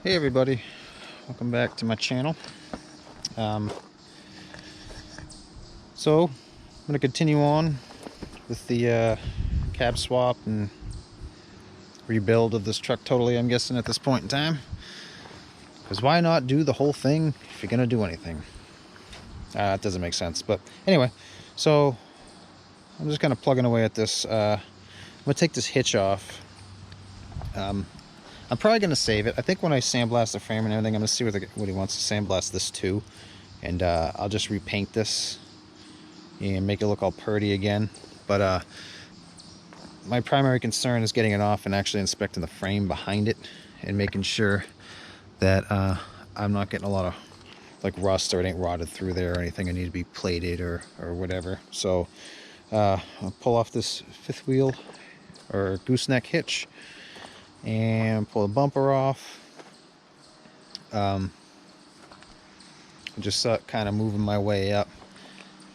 Hey everybody, welcome back to my channel. Um, so I'm going to continue on with the cab swap and rebuild of this truck totally, I'm guessing, at this point in time. Because why not do the whole thing if you're going to do anything? It doesn't make sense. But anyway, so I'm just kind of plugging away at this. I'm going to take this hitch off. I'm probably going to save it. I think when I sandblast the frame and everything, I'm going to see what he wants to sandblast this to. And I'll just repaint this and make it look all purty again. But my primary concern is getting it off and actually inspecting the frame behind it and making sure that I'm not getting a lot of like rust or it ain't rotted through there or anything. I need to be plated or whatever. So I'll pull off this fifth wheel or gooseneck hitch and pull the bumper off. Just kind of moving my way up.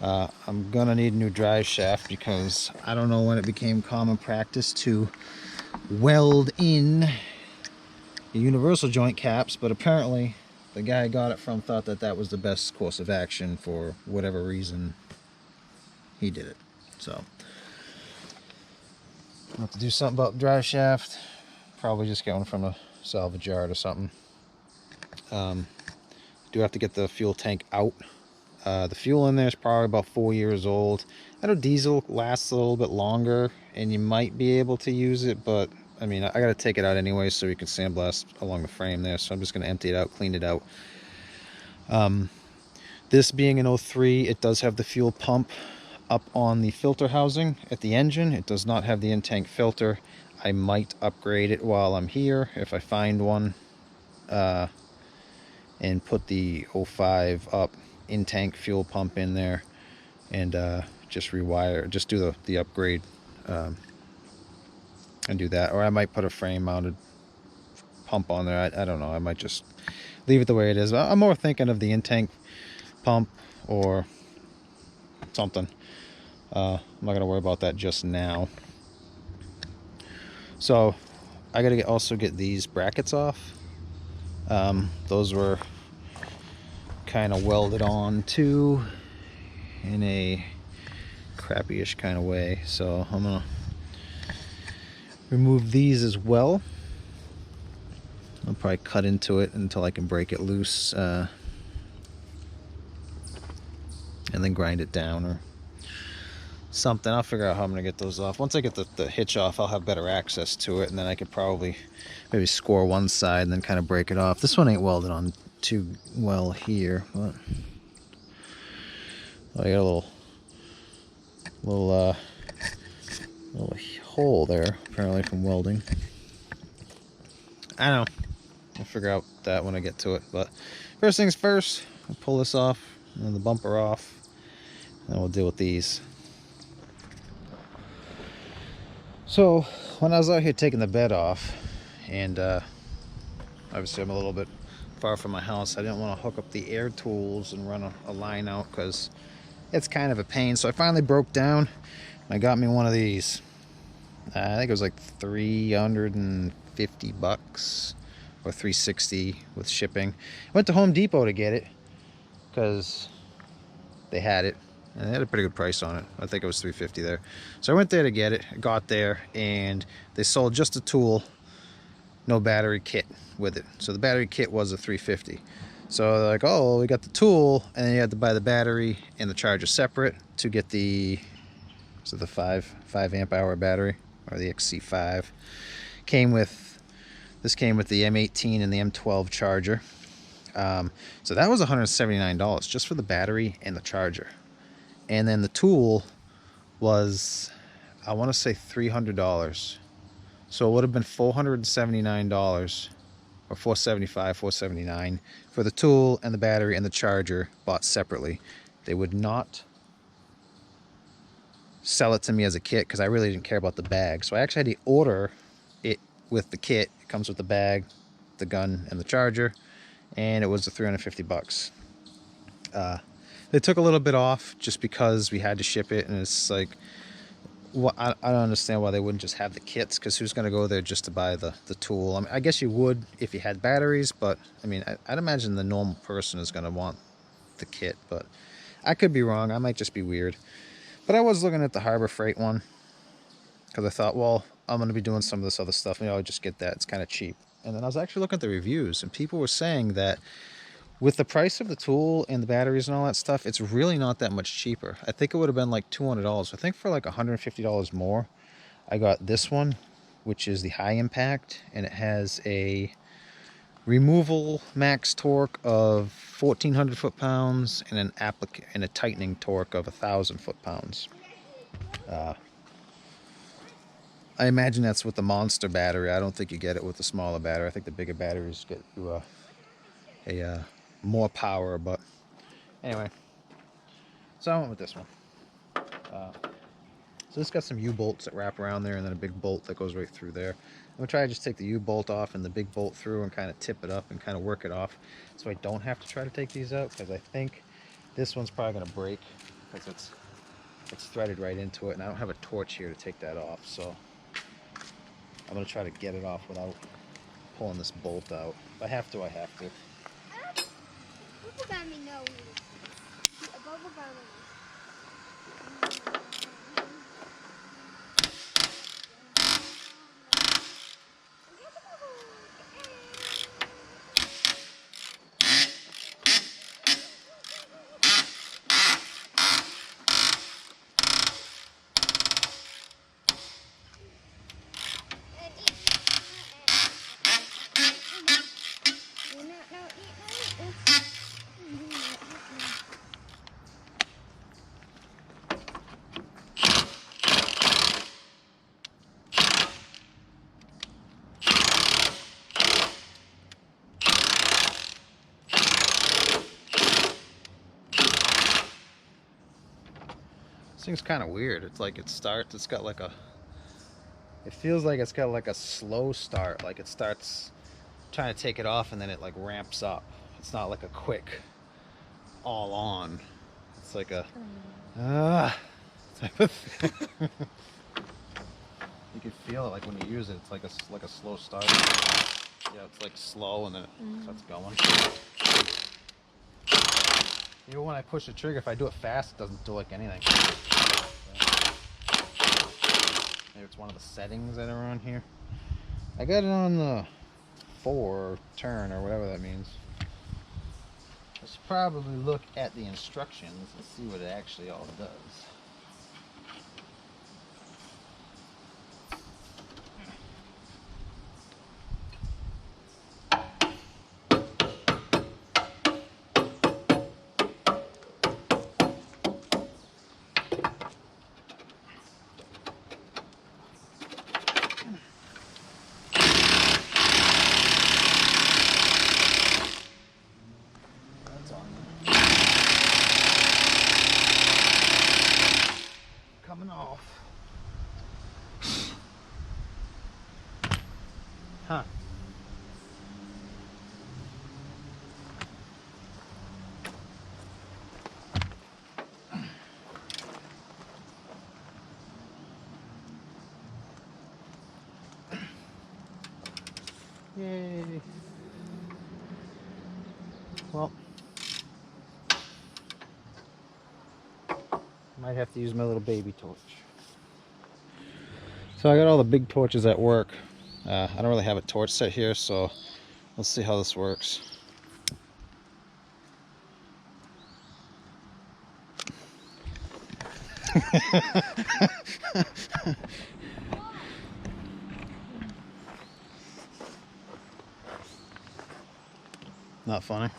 I'm gonna need a new drive shaft because I don't know when it became common practice to weld in the universal joint caps, but apparently the guy I got it from thought that that was the best course of action for whatever reason he did it. So I'll have to do something about the drive shaft. Probably just get one from a salvage yard or something. Do have to get the fuel tank out. The fuel in there is probably about 4 years old. I know diesel lasts a little bit longer and you might be able to use it, but I mean, I got to take it out anyway so we can sandblast along the frame there. So I'm just going to empty it out, clean it out. This being an 03, it does have the fuel pump up on the filter housing at the engine. It does not have the in-tank filter. I might upgrade it while I'm here if I find one, and put the 05 up in-tank fuel pump in there and just rewire, just do the upgrade and do that. Or I might put a frame mounted pump on there. I don't know, I might just leave it the way it is. I'm more thinking of the in-tank pump or something. I'm not gonna worry about that just now. So I gotta also get these brackets off. Those were kind of welded on too in a crappy-ish kind of way, so I'm gonna remove these as well. I'll probably cut into it until I can break it loose, and then grind it down or something. I'll figure out how I'm gonna get those off. Once I get the hitch off, I'll have better access to it, and then I could probably maybe score one side and then kind of break it off. This one ain't welded on too well here, but I got a little hole there apparently from welding. I don't know, I'll figure out that when I get to it. But first things first, I'll pull this off and then the bumper off, and we'll deal with these. So when I was out here taking the bed off, and obviously I'm a little bit far from my house, I didn't want to hook up the air tools and run a line out because it's kind of a pain. So I finally broke down and I got me one of these. I think it was like 350 bucks or 360 with shipping. I went to Home Depot to get it because they had it and they had a pretty good price on it. I think it was 350 there. So I went there to get it, got there, and they sold just a tool, no battery kit with it. So the battery kit was a 350. So they're like, oh, we got the tool, and then you had to buy the battery and the charger separate to get the, so the 5 amp hour battery, or the XC5. This came with the M18 and the M12 charger. So that was $179 just for the battery and the charger. And then the tool was, I want to say $300. So it would have been $479 or $475, $479 for the tool and the battery and the charger bought separately. They would not sell it to me as a kit because I really didn't care about the bag. So I actually had to order it with the kit. It comes with the bag, the gun, and the charger, and it was the 350 bucks. They took a little bit off just because we had to ship it, and it's like Well, I don't understand why they wouldn't just have the kits, because who's going to go there just to buy the tool? I mean, I guess you would if you had batteries, but I mean, I'd imagine the normal person is going to want the kit, but I could be wrong. I might just be weird. But I was looking at the Harbor Freight one because I thought, well, I'm going to be doing some of this other stuff. Maybe I'll just get that. It's kind of cheap. And then I was actually looking at the reviews, and people were saying that with the price of the tool and the batteries and all that stuff, it's really not that much cheaper. I think it would have been like $200. I think for like $150 more, I got this one, which is the high impact, and it has a removal max torque of 1,400 foot-pounds and a tightening torque of 1,000 foot-pounds. I imagine that's with the monster battery. I don't think you get it with the smaller battery. I think the bigger batteries get you more power. But anyway, so I went with this one. So this got some U-bolts that wrap around there, and then a big bolt that goes right through there. I'm gonna try to just take the U-bolt off and the big bolt through and kind of tip it up and kind of work it off, so I don't have to try to take these out, because I think this one's probably gonna break because it's threaded right into it, and I don't have a torch here to take that off. So I'm gonna try to get it off without pulling this bolt out. If I have to, I have to. This thing's kind of weird. It's like it starts, it's got like a, it feels like it's got like a slow start. Like it starts trying to take it off and then it like ramps up. It's not like a quick all on. It's like a type of thing. You can feel it like when you use it. It's like a slow start. Yeah, it's like slow and then it starts going. Even when I push the trigger, if I do it fast, it doesn't do like anything. Maybe it's one of the settings that are on here. I got it on the 4 turn or whatever that means. I should probably look at the instructions and see what it actually all does. Coming off. Huh. Yay. Well, might have to use my little baby torch. So I got all the big torches at work. I don't really have a torch set here, so let's see how this works. Not funny.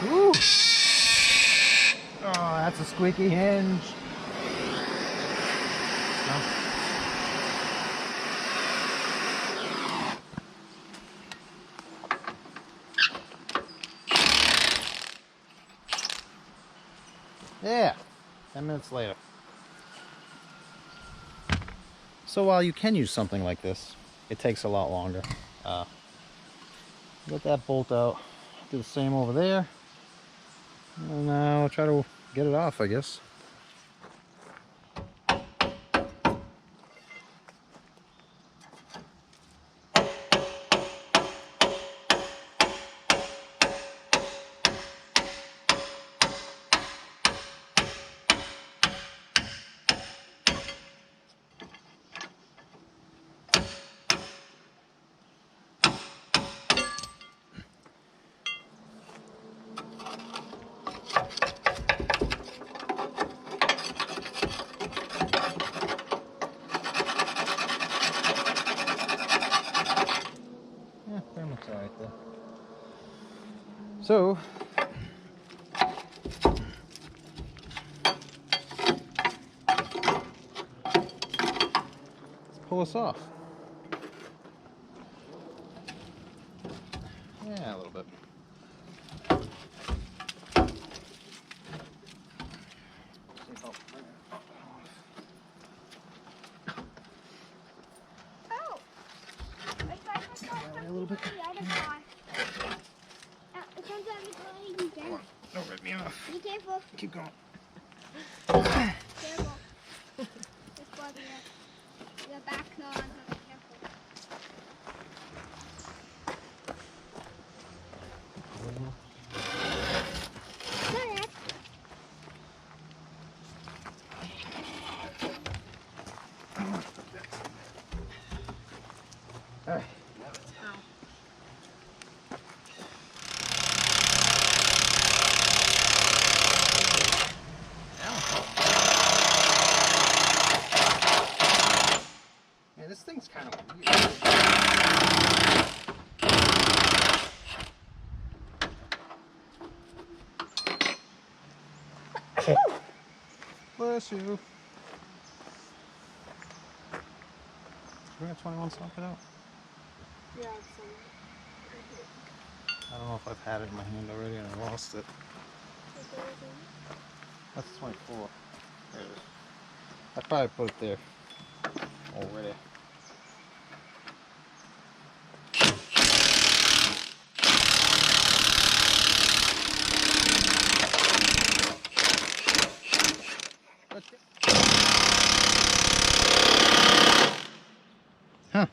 Ooh. Oh, that's a squeaky hinge. No. Yeah, 10 minutes later. So while you can use something like this, it takes a lot longer. Get that bolt out, do the same over there, and now I'll try to get it off, I guess. Alright there. So let's pull this off. Yeah, a little bit. A little bit. Don't rip me off. Be careful. Keep going. Careful. Just for the back on. Careful. All right. This thing's kind of weird. Bless you. Bring a 21 socket out. Yeah, I don't know if I've had it in my hand already and I lost it. That's 24. There it is. I probably put it there already. Huh.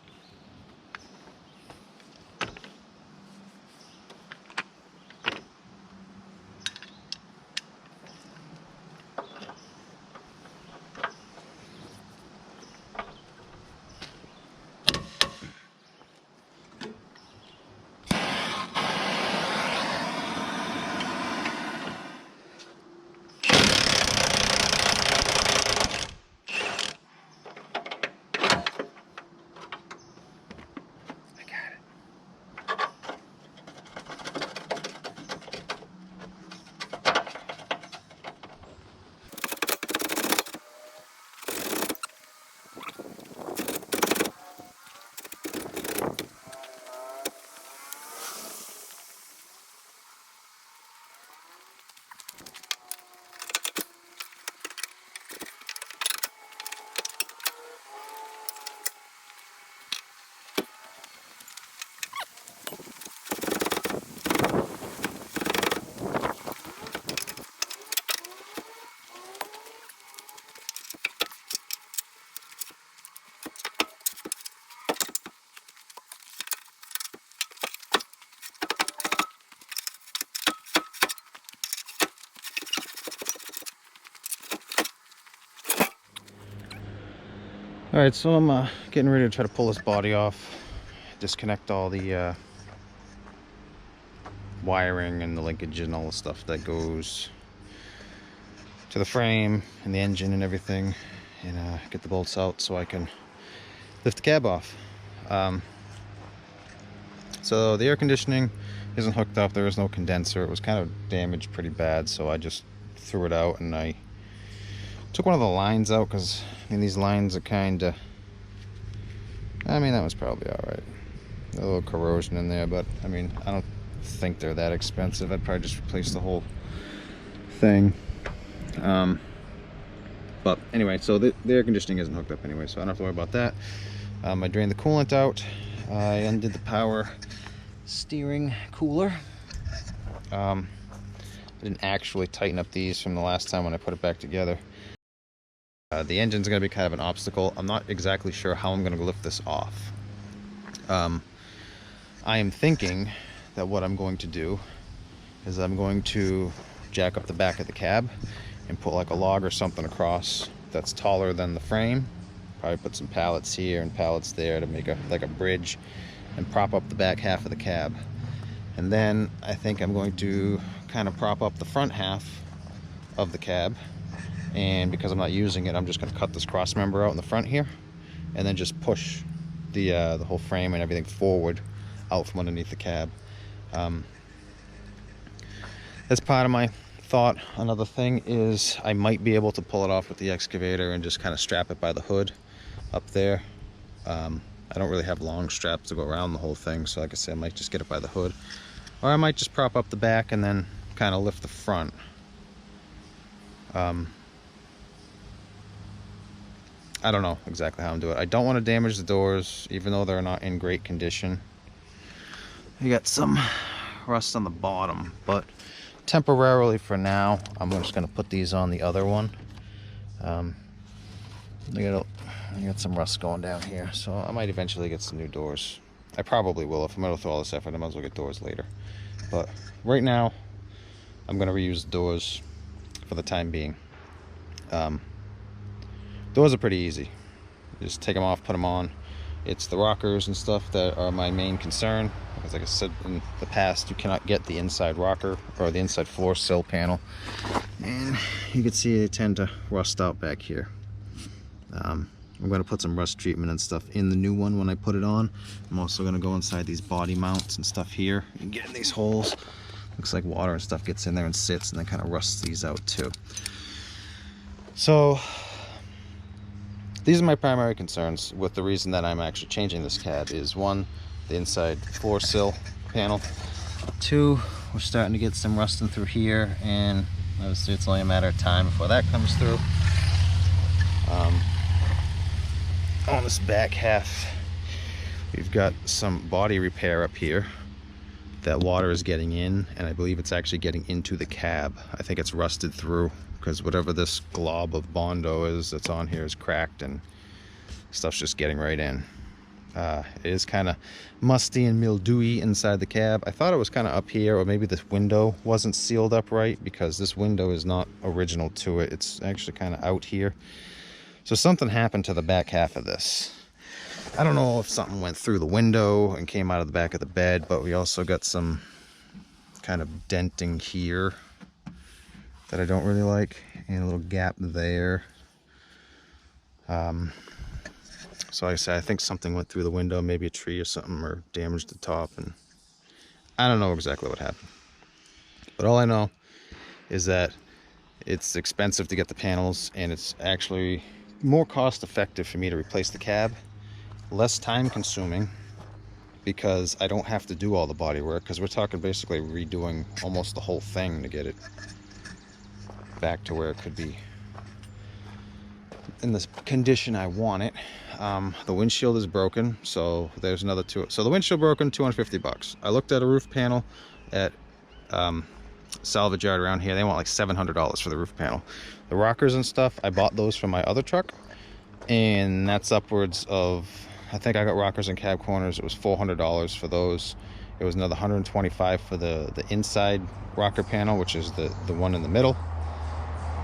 Alright, so I'm getting ready to try to pull this body off, disconnect all the wiring and the linkage and all the stuff that goes to the frame and the engine and everything, and get the bolts out so I can lift the cab off. So the air conditioning isn't hooked up, there is no condenser. It was kind of damaged pretty bad, so I just threw it out and I took one of the lines out because I mean these lines are kind of, I mean that was probably alright. A little corrosion in there, but I mean I don't think they're that expensive. I'd probably just replace the whole thing. But anyway, so the air conditioning isn't hooked up anyway, so I don't have to worry about that. I drained the coolant out. I undid the power steering cooler. I didn't actually tighten up these from the last time when I put it back together. The engine's going to be kind of an obstacle. I'm not exactly sure how I'm going to lift this off. I am thinking that what I'm going to do is I'm going to jack up the back of the cab and put like a log or something across that's taller than the frame. Probably put some pallets here and pallets there to make like a bridge and prop up the back half of the cab. And then I think I'm going to kind of prop up the front half of the cab, and because I'm not using it, I'm just going to cut this cross member out in the front here and then just push the whole frame and everything forward out from underneath the cab. That's part of my thought. Another thing is I might be able to pull it off with the excavator and just kind of strap it by the hood up there. I don't really have long straps to go around the whole thing, so like I said, I might just get it by the hood, or I might just prop up the back and then kind of lift the front. I don't know exactly how I'm doing it. I don't want to damage the doors, even though they're not in great condition. You got some rust on the bottom, but temporarily for now, I'm just going to put these on the other one. I got some rust going down here, so I might eventually get some new doors. I probably will. If I'm going to throw all this effort, I might as well get doors later. But right now, I'm going to reuse the doors for the time being. Doors are pretty easy. Just take them off, put them on. It's the rockers and stuff that are my main concern. Because like I said in the past, you cannot get the inside rocker or the inside floor sill panel. And you can see they tend to rust out back here. I'm going to put some rust treatment and stuff in the new one when I put it on. I'm also going to go inside these body mounts and stuff here and get in these holes. Looks like water and stuff gets in there and sits and then kind of rusts these out too. So these are my primary concerns with the reason that I'm actually changing this cab is, one, the inside floor sill panel. Two, we're starting to get some rusting through here, and obviously it's only a matter of time before that comes through. On this back half, we've got some body repair up here that water is getting in, and I believe it's actually getting into the cab. I think it's rusted through because whatever this glob of Bondo is that's on here is cracked and stuff's just getting right in. It is kind of musty and mildewy inside the cab. I thought it was kind of up here, or maybe this window wasn't sealed up right, because this window is not original to it. It's actually kind of out here. So something happened to the back half of this. I don't know if something went through the window and came out of the back of the bed, but we also got some kind of denting here that I don't really like, and a little gap there. So like I said, I think something went through the window, maybe a tree or something, or damaged the top, and I don't know exactly what happened. But all I know is that it's expensive to get the panels, and it's actually more cost effective for me to replace the cab, less time consuming, because I don't have to do all the body work, because we're talking basically redoing almost the whole thing to get it back to where it could be in the condition I want it. The windshield is broken, so there's another so the windshield broken, $250. I looked at a roof panel at salvage yard around here. They want like $700 for the roof panel. The rockers and stuff, I bought those from my other truck, and that's upwards of, I think I got rockers and cab corners, it was $400 for those. It was another $125 for the inside rocker panel, which is the one in the middle.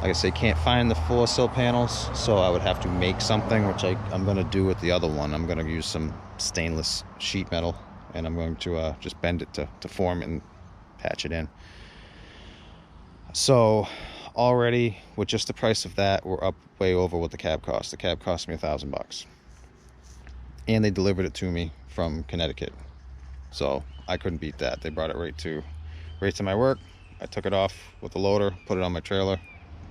Like I say, can't find the floor sill panels, so I would have to make something, which I'm going to do with the other one. I'm going to use some stainless sheet metal, and I'm going to just bend it to form and patch it in. So already, with just the price of that, we're up way over what the cab cost. The cab cost me $1,000, and they delivered it to me from Connecticut, so I couldn't beat that. They brought it right to my work. I took it off with the loader, put it on my trailer,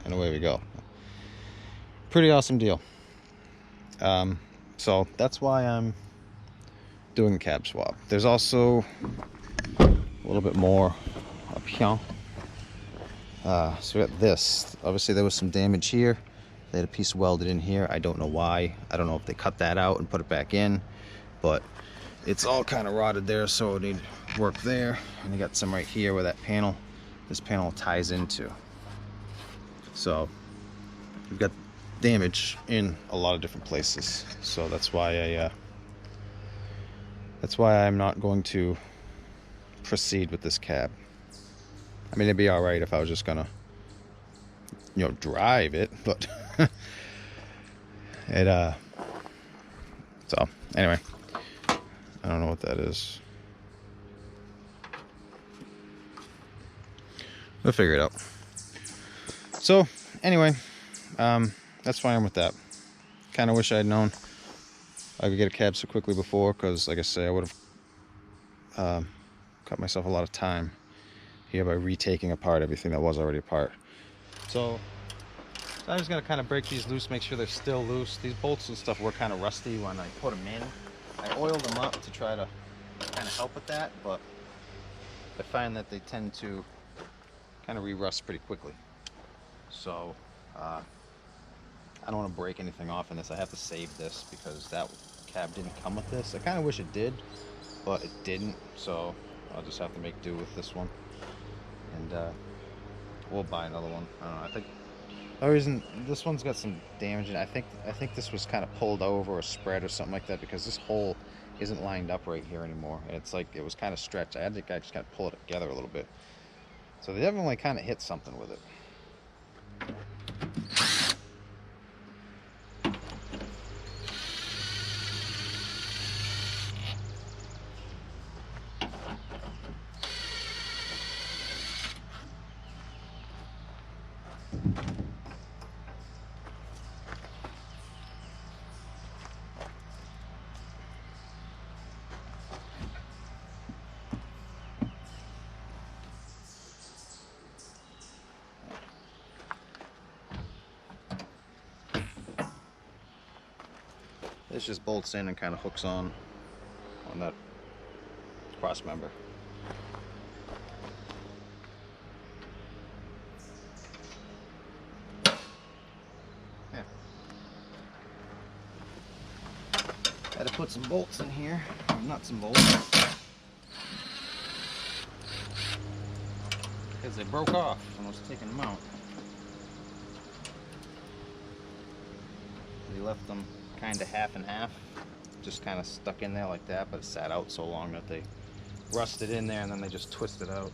and away we go. Pretty awesome deal. So that's why I'm doing the cab swap. There's also a little bit more up here. So we got this. Obviously there was some damage here. They had a piece welded in here. I don't know why. I don't know if they cut that out and put it back in, but it's all kind of rotted there, so it need work there. And they got some right here where that panel, this panel ties into. So we've got damage in a lot of different places. So that's why I'm not going to proceed with this cab. I mean, it'd be all right if I was just gonna, you know, drive it, but it so anyway, I don't know what that is. We'll figure it out. So anyway, that's why I'm with that. Kind of wish I had known I could get a cab so quickly before, because like I say, I would have cut myself a lot of time here by retaking apart everything that was already apart. So I'm just gonna kind of break these loose, make sure they're still loose. These bolts and stuff were kind of rusty when I put them in. I oiled them up to try to kind of help with that, but I find that they tend to kind of re-rust pretty quickly. So I don't want to break anything off in this. I have to save this because that cab didn't come with this. I kind of wish it did, but it didn't, so I'll just have to make do with this one, and we'll buy another one. I don't know. I think the reason this one's got some damage in it, I think this was kind of pulled over or spread or something like that, because this hole isn't lined up right here anymore, and it's like it was kind of stretched. I had to just kind of pull it together a little bit. So they definitely kind of hit something with it. This just bolts in and kind of hooks on that cross member. Yeah. Had to put some bolts in here, nuts and bolts, because they broke off when I was taking them out. We left them kind of half and half, just kind of stuck in there like that, but it sat out so long that they rusted in there and then they just twisted out.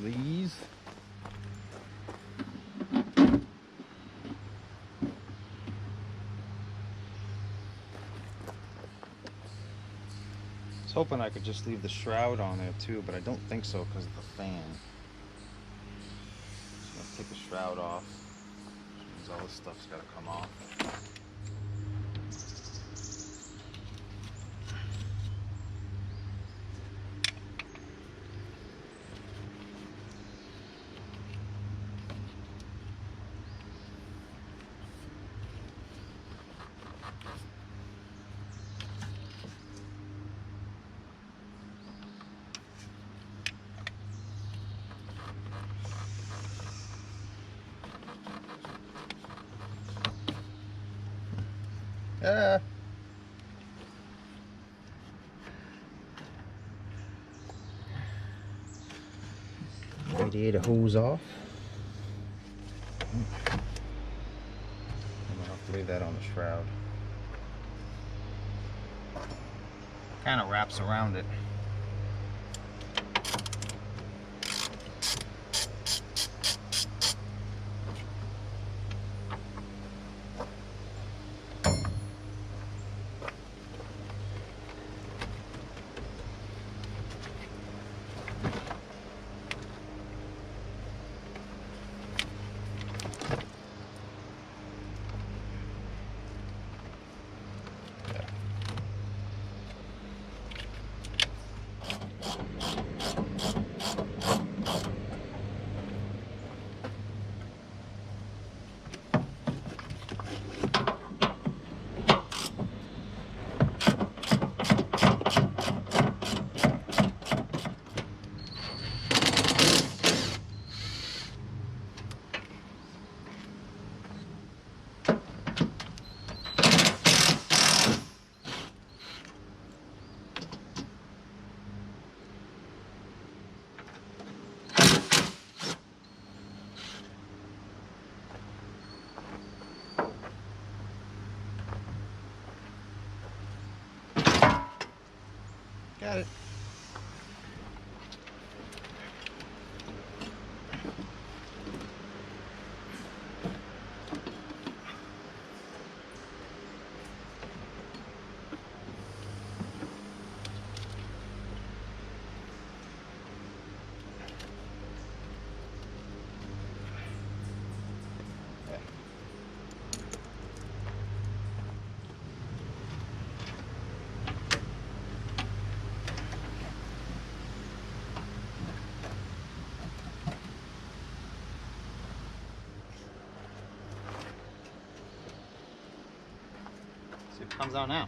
These I was hoping I could just leave the shroud on there too, but I don't think so because of the fan. Just gonna take the shroud off, which means all this stuff's gotta come off. Radiator hose off. I'm gonna have to leave that on the shroud. Kind of wraps around it. Got it. See if it comes out now.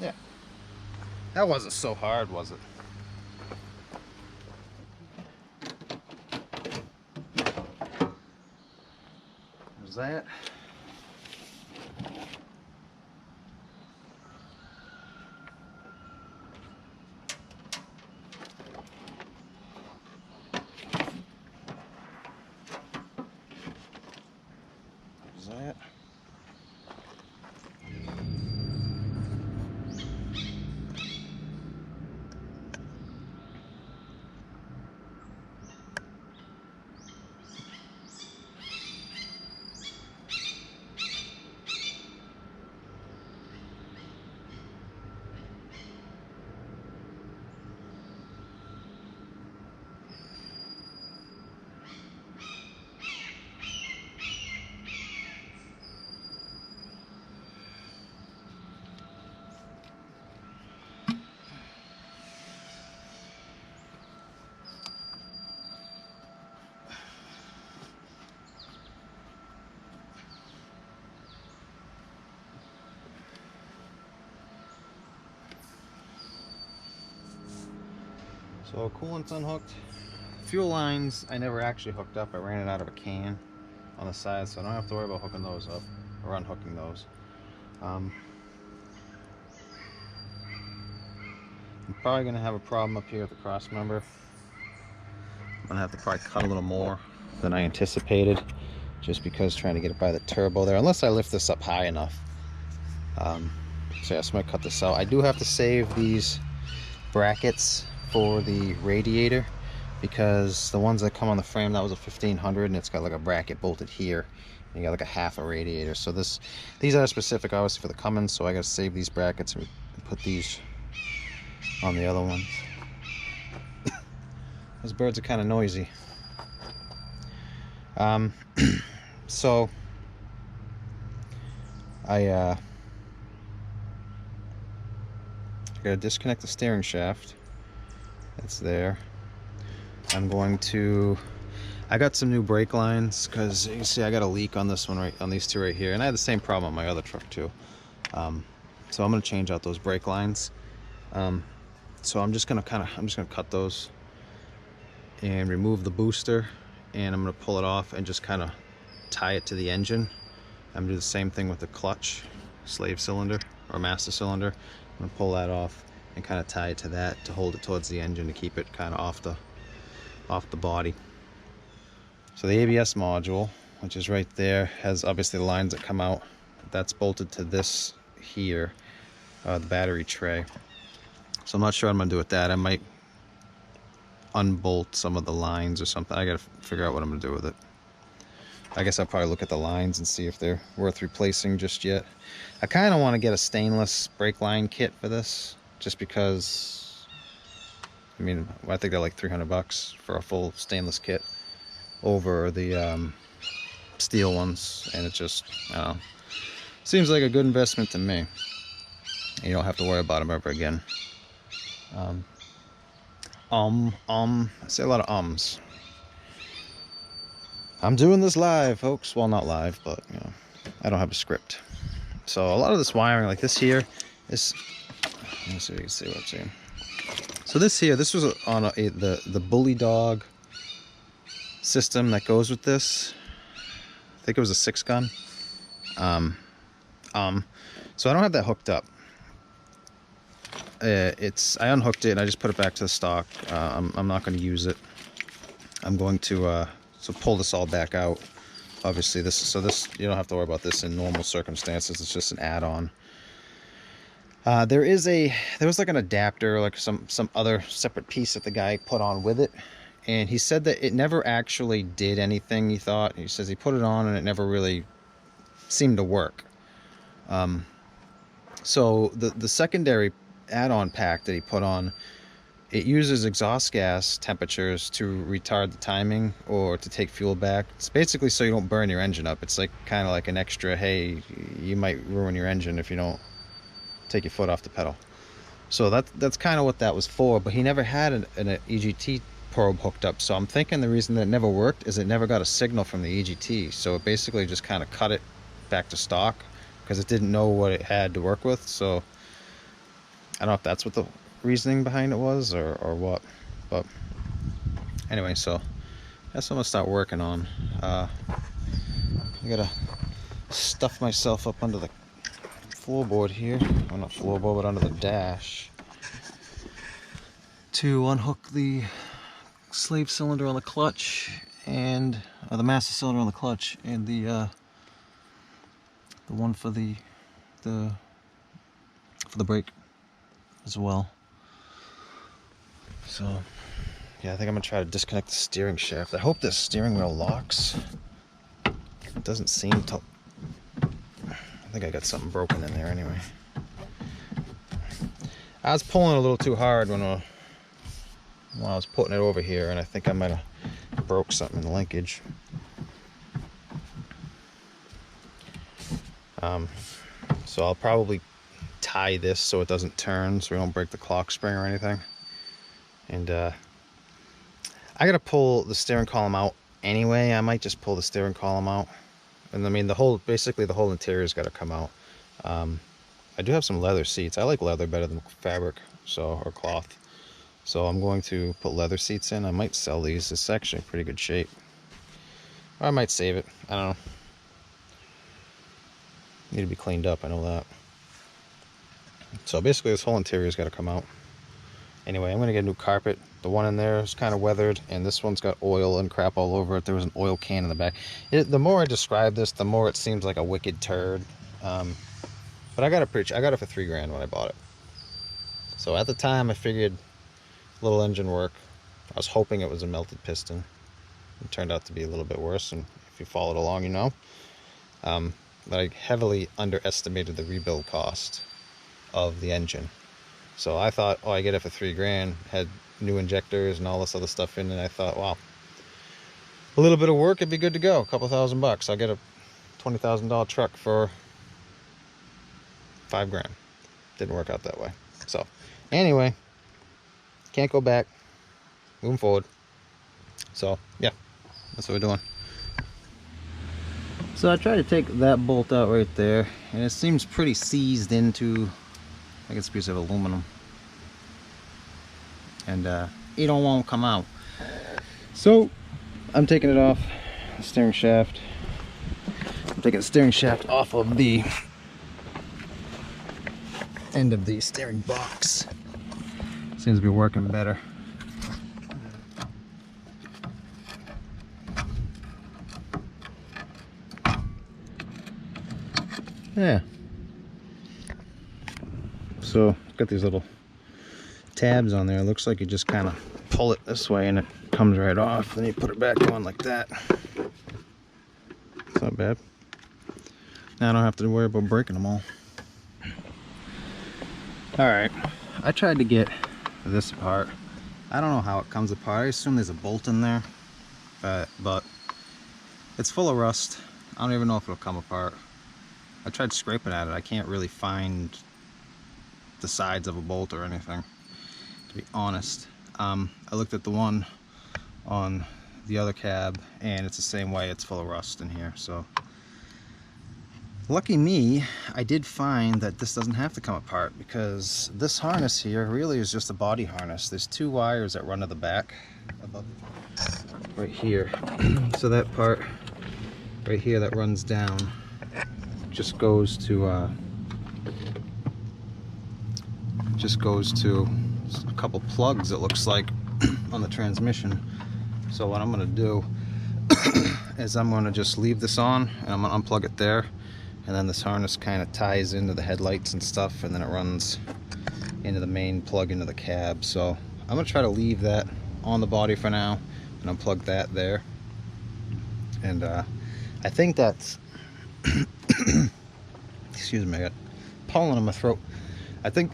Yeah. That wasn't so hard, was it? There's that. There's that. So coolant's unhooked. Fuel lines I never actually hooked up. I ran it out of a can on the side, so I don't have to worry about hooking those up or unhooking those. I'm probably gonna have a problem up here with the cross member. I'm gonna have to probably cut a little more than I anticipated, just because trying to get it by the turbo there, unless I lift this up high enough. So yeah, so I might cut this out. I do have to save these brackets for the radiator, because the ones that come on the frame, that was a 1500, and it's got like a bracket bolted here, and you got like a half a radiator. So these are specific obviously for the Cummins, so I gotta save these brackets and put these on the other ones. Those birds are kind of noisy. So I gotta disconnect the steering shaft. It's there. I got some new brake lines, because you see I got a leak on this one, right on these two right here, and I had the same problem on my other truck too. So I'm gonna change out those brake lines. So I'm just gonna cut those and remove the booster, and I'm gonna pull it off and just kind of tie it to the engine. I'm gonna do the same thing with the clutch, slave cylinder or master cylinder. I'm gonna pull that off and kind of tie it to that to hold it towards the engine to keep it kind of off the body. So the ABS module, which is right there, has obviously the lines that come out. That's bolted to this here, the battery tray. So I'm not sure what I'm gonna do with that. I might unbolt some of the lines or something. I gotta figure out what I'm gonna do with it. I guess I'll probably look at the lines and see if they're worth replacing just yet. I kind of want to get a stainless brake line kit for this, just because, I mean, I think they're like 300 bucks for a full stainless kit over the steel ones, and it just, I don't know, seems like a good investment to me. You don't have to worry about them ever again. I say a lot of ums. I'm doing this live, folks. Well, not live, but you know, I don't have a script. So a lot of this wiring, like this here, is. Let me see if you can see what I'm saying. So this here, this was on the Bully Dog system that goes with this. I think it was a 6-gun. So I don't have that hooked up. I unhooked it and I just put it back to the stock. I'm not going to use it. I'm going to pull this all back out. Obviously, this you don't have to worry about this in normal circumstances. It's just an add-on. There was like an adapter, like some other separate piece that the guy put on with it, and he said that it never actually did anything. He thought, he says he put it on and it never really seemed to work. So the secondary add-on pack that he put on, it uses exhaust gas temperatures to retard the timing or to take fuel back. It's basically so you don't burn your engine up. It's like kind of like an extra, hey, you might ruin your engine if you don't take your foot off the pedal. So that's kind of what that was for. But he never had an EGT probe hooked up. So I'm thinking the reason that it never worked is it never got a signal from the EGT. So it basically just kind of cut it back to stock because it didn't know what it had to work with. So I don't know if that's what the reasoning behind it was or what, but anyway, so that's what I'm gonna start working on. I gotta stuff myself up under the floorboard here, well, not floorboard, but under the dash to unhook the slave cylinder on the clutch and the master cylinder on the clutch and the one for the brake as well. So, yeah, I think I'm gonna try to disconnect the steering shaft. I hope this steering wheel locks. It doesn't seem to. I think I got something broken in there anyway. I was pulling a little too hard when I was putting it over here, and I think I might have broke something in the linkage. So I'll probably tie this so it doesn't turn, so we don't break the clock spring or anything. And I gotta pull the steering column out anyway. I might just pull the steering column out, and I mean basically the whole interior's got to come out. I do have some leather seats. I like leather better than fabric, or cloth. So I'm going to put leather seats in. I might sell these. It's actually in pretty good shape. Or I might save it. I don't know. Need to be cleaned up. I know that. So basically, this whole interior's got to come out. Anyway, I'm going to get a new carpet. The one in there is kind of weathered, and this one's got oil and crap all over it. There was an oil can in the back. The more I describe this, the more it seems like a wicked turd. But I got it for $3 grand when I bought it. So at the time, I figured little engine work. I was hoping it was a melted piston. It turned out to be a little bit worse, and if you followed along, you know. But I heavily underestimated the rebuild cost of the engine. So I thought, oh, I get it for $3 grand, had new injectors and all this other stuff in, and I thought, wow, a little bit of work, it'd be good to go, a couple $1,000. I'll get a $20,000 truck for $5 grand. Didn't work out that way. So anyway, can't go back, moving forward. So yeah, that's what we're doing. So I tried to take that bolt out right there, and it seems pretty seized into, I think it's a piece of aluminum, and it won't come out. So I'm taking it off the steering shaft. I'm taking the steering shaft off of the end of the steering box. Seems to be working better. Yeah. So got these little tabs on there. It looks like you just kind of pull it this way and it comes right off, and you put it back on like that. It's not bad. Now I don't have to worry about breaking them all. Alright, I tried to get this apart. I don't know how it comes apart. I assume there's a bolt in there, but it's full of rust. I don't even know if it'll come apart. I tried scraping at it. I can't really find the sides of a bolt or anything, to be honest. I looked at the one on the other cab, and it's the same way. It's full of rust in here. So lucky me, I did find that this doesn't have to come apart, because this harness here really is just a body harness. There's 2 wires that run to the back above right here. So that part right here that runs down just goes to a couple plugs, it looks like, on the transmission. So what I'm gonna do is I'm gonna just leave this on, and I'm gonna unplug it there, and then this harness kind of ties into the headlights and stuff, and then it runs into the main plug into the cab. So I'm gonna try to leave that on the body for now and unplug that there. And I think that's excuse me, I got pollen in my throat. I think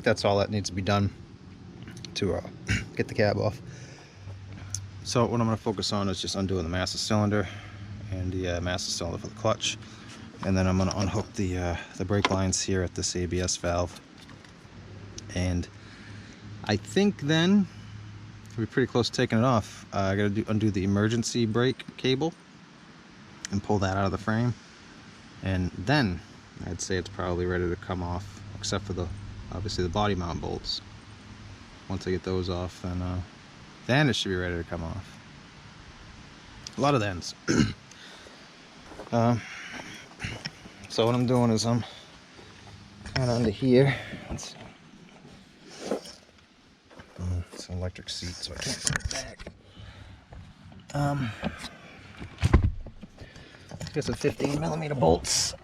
that's all that needs to be done to get the cab off. So what I'm going to focus on is just undoing the master cylinder and the master cylinder for the clutch, and then I'm going to unhook the brake lines here at this ABS valve. And I think then we'll be pretty close to taking it off. I got to undo the emergency brake cable and pull that out of the frame, and then I'd say it's probably ready to come off, except for obviously the body mount bolts. Once I get those off, then it should be ready to come off. A lot of ends. So what I'm doing is I'm kind of under here. Let's see. It's an electric seat, so I can't put it back. Got some 15mm bolts.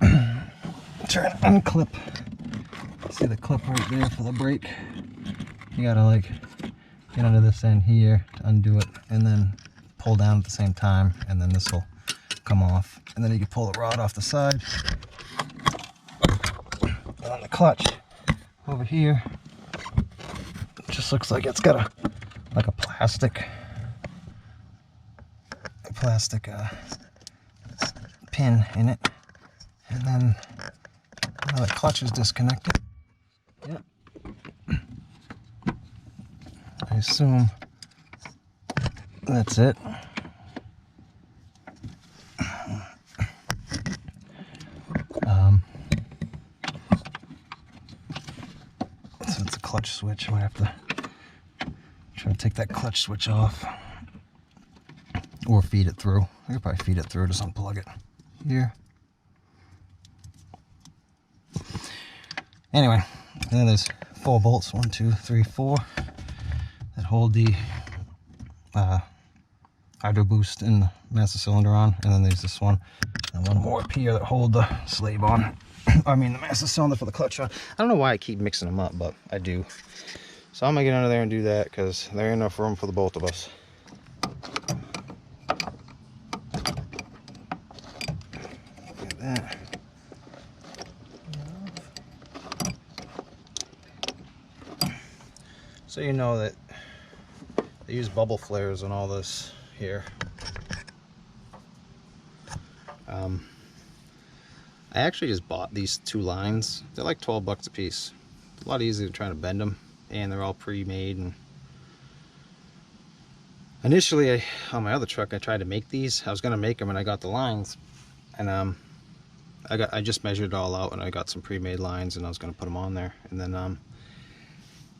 Try to unclip. See the clip right there for the brake? You gotta like get under this end here to undo it, and then pull down at the same time, and then this will come off. And then you can pull the rod off the side. And on the clutch over here, it just looks like it's got a plastic pin in it. And then now the clutch is disconnected. Yep. I assume that's it. So it's a clutch switch. I might have to try to take that clutch switch off, or feed it through. I could probably feed it through, just unplug it here. Anyway, and then there's 4 bolts, 1, 2, 3, 4, that hold the hydro boost in the master cylinder on, and then there's this one, and one more up here that hold the slave on. I mean the master cylinder for the clutch on. I don't know why I keep mixing them up, but I do. So I'm gonna get under there and do that, because there ain't enough room for the both of us. Look at that. So you know that they use bubble flares on all this here. I actually just bought these 2 lines. They're like 12 bucks a piece. It's a lot easier to try to bend them, and they're all pre-made. And initially, on my other truck, I tried to make these. I was gonna make them, and I got the lines, and I just measured it all out, and I got some pre-made lines, and I was gonna put them on there, and then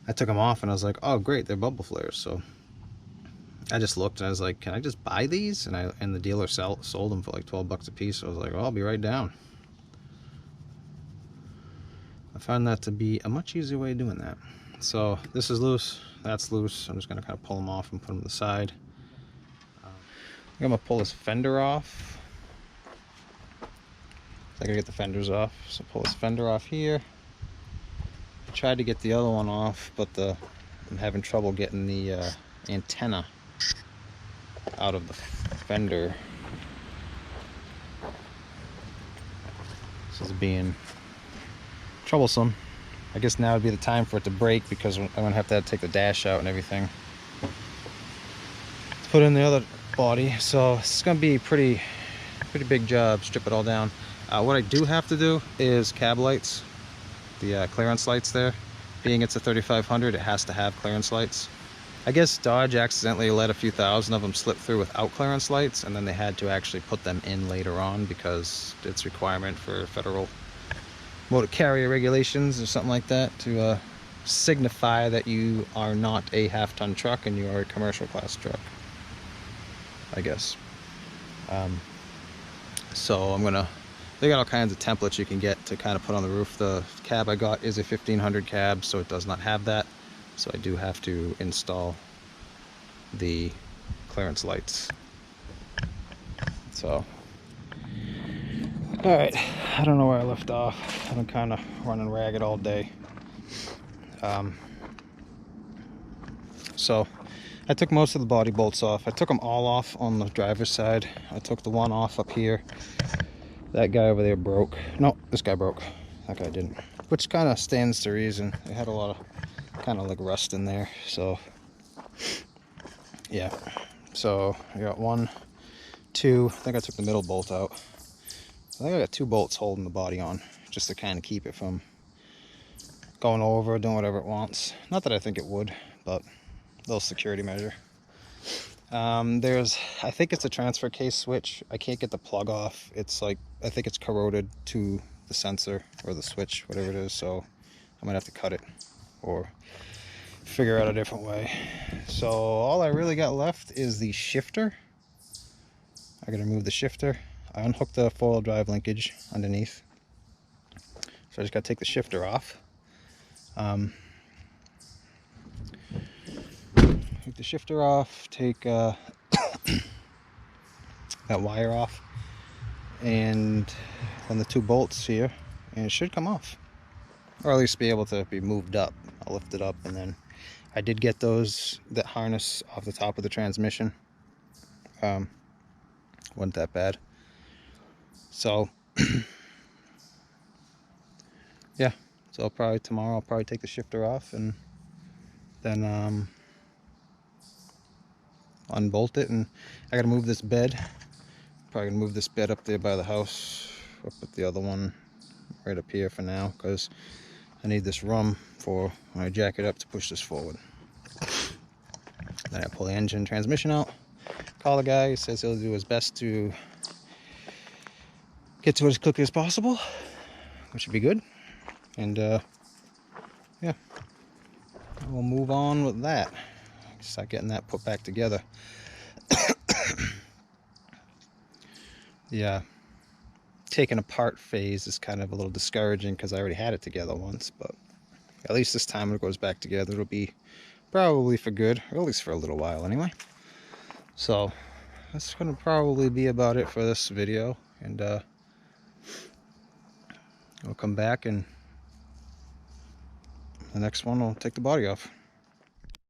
I took them off, and I was like, oh great, they're bubble flares. So I just looked, and I was like, can I just buy these? And the dealer sold them for like 12 bucks a piece. So I was like, well, I'll be right down. I found that to be a much easier way of doing that. So this is loose, that's loose. I'm just gonna kind of pull them off and put them to the side. I'm gonna pull this fender off. I gotta get the fenders off. So pull this fender off here. I tried to get the other one off, but I'm having trouble getting the antenna out of the fender. This is being troublesome. I guess now would be the time for it to break, because I'm gonna have to take the dash out and everything to put in the other body. So it's gonna be pretty big job. Strip it all down. What I do have to do is cab lights, the clearance lights there. Being it's a 3500, it has to have clearance lights. I guess Dodge accidentally let a few thousand of them slip through without clearance lights, and then they had to actually put them in later on because it's requirement for federal motor carrier regulations or something like that to signify that you are not a half-ton truck and you are a commercial class truck, I guess. So they got all kinds of templates you can get to kind of put on the roof. The cab I got is a 1500 cab, so it does not have that. So I do have to install the clearance lights. So, all right, I don't know where I left off. I've been kind of running ragged all day. So I took most of the body bolts off. I took them all off on the driver's side. I took the one off up here. That guy over there broke. No, this guy broke. That guy didn't. Which kind of stands to reason. It had a lot of kind of like rust in there. So, yeah. So I got 1, 2. I think I took the middle bolt out. I think I got 2 bolts holding the body on, just to kind of keep it from going over, doing whatever it wants. Not that I think it would, but a little security measure. I think it's a transfer case switch. I can't get the plug off. It's like, I think it's corroded to the sensor or the switch, whatever it is. So I might have to cut it or figure out a different way. So all I really got left is the shifter. I gotta remove the shifter. I unhooked the 4-wheel drive linkage underneath. So I just gotta take the shifter off. Take the shifter off, take that wire off, and then the 2 bolts here, and it should come off. Or at least be able to be moved up. I'll lift it up, and then I did get that harness off the top of the transmission. Wasn't that bad. So yeah, so tomorrow I'll probably take the shifter off and then unbolt it. And I gotta move this bed. Probably gonna move this bed up there by the house. I'll put the other one right up here for now because I need this room for when I jack it up to push this forward. Then I pull the engine transmission out, call the guy. He says he'll do his best to get to it as quickly as possible, which would be good. And yeah, we'll move on with that. Start getting that put back together. The taking apart phase is kind of a little discouraging because I already had it together once, but at least this time when it goes back together, it'll be probably for good, or at least for a little while anyway. So that's going to probably be about it for this video, and I'll come back and the next one will take the body off.